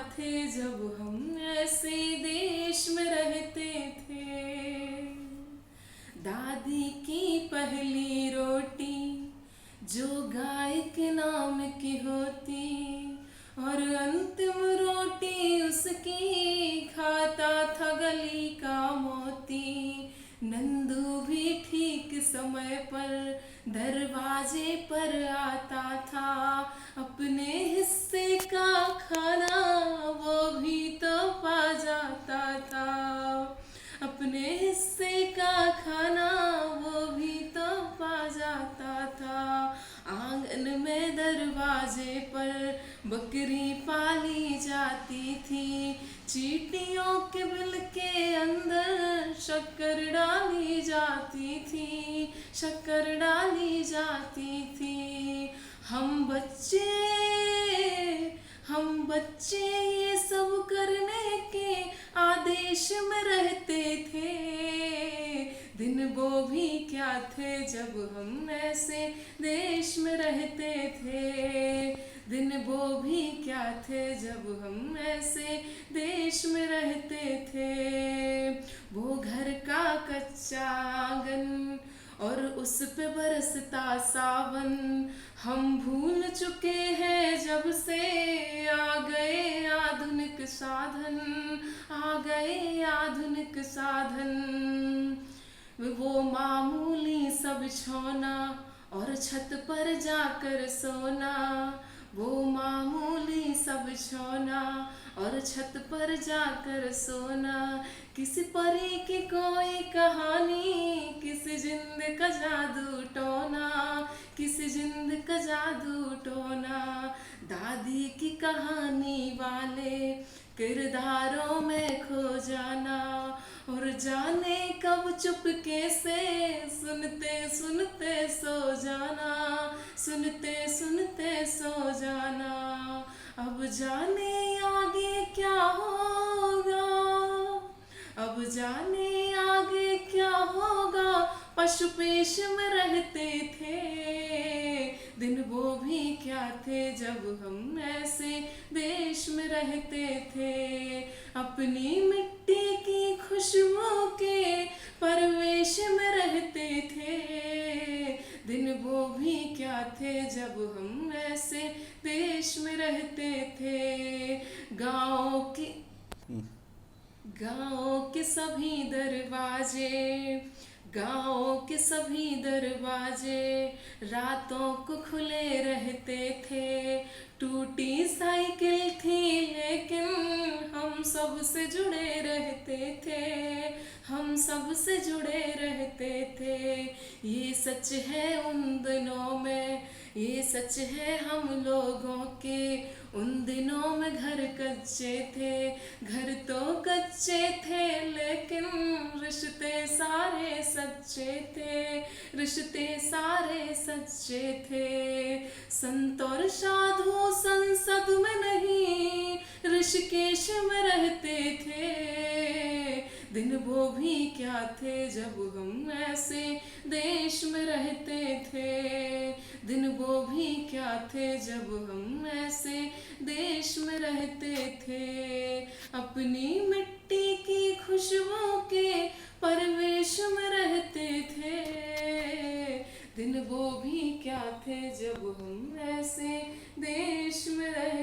थे जब हम ऐसे देश में रहते थे। दादी की पहली रोटी जो गाय के नाम की होती, और अंतिम रोटी उसकी खाता था गली का मोती। नंदू भी ठीक समय पर दरवाजे पर आता था, अपने हिस्से का खाना वो भी तो पा जाता था। अपने हिस्से का खाना वो भी तो पा जाता था। आंगन में दरवाजे पर बकरी पाली जाती थी, चींटियों के बिल के अंदर शक्कर डाली जाती थी, शक्कर डाली जाती थी। हम बच्चे ये सब करने के आदेश में रहते थे। दिन वो भी क्या थे जब हम ऐसे देश में रहते थे। दिन वो भी क्या थे जब हम ऐसे देश में रहते थे। वो घर का कच्चा आंगन और उस पे बरसता सावन, हम भूल चुके हैं जब से आ गए आधुनिक साधन, आ गए आधुनिक साधन। वो मामूली सब छोना और छत पर जाकर सोना, वो मामूली सब छोना और छत पर जाकर सोना। किसी परी की कोई कहानी, किसी जिंद का जादू टोना, किसी जिंद का जादू टोना। दादी की कहानी वाले किरदारों में खो जाना, और जाने कब चुपके से सुनते सुनते सो जाना, सुनते सुनते सो जाना। अब जाने आगे क्या होगा, अब जाने आगे क्या होगा। पशु पेश में रहते थे। दिन वो भी क्या थे जब हम ऐसे देश में रहते थे। अपनी मिट्टी की खुशबू के परवेश में रहते थे। दिन वो भी क्या थे जब हम ऐसे देश में रहते थे। गाँव के सभी दरवाजे, गाँव के सभी दरवाजे रातों को खुले रहते थे। टूटी साइकिल थी लेकिन हम सब से जुड़े रहते थे, हम सब से जुड़े रहते थे। ये सच है उन दिनों में, ये सच है हम लोगों के। उन दिनों में घर कच्चे थे, घर तो कच्चे थे लेकिन रिश्ते सारे सच्चे थे, रिश्ते सारे सच्चे थे। संत और साधु संसद में नहीं ऋषिकेश में रहते थे। दिन वो भी क्या थे जब हम ऐसे देश में रहते थे। दिन वो भी क्या थे जब हम ऐसे देश में रहते थे। अपनी मिट्टी की खुशबू के परवेश में रहते थे। दिन वो भी क्या थे जब हम ऐसे देश में रहते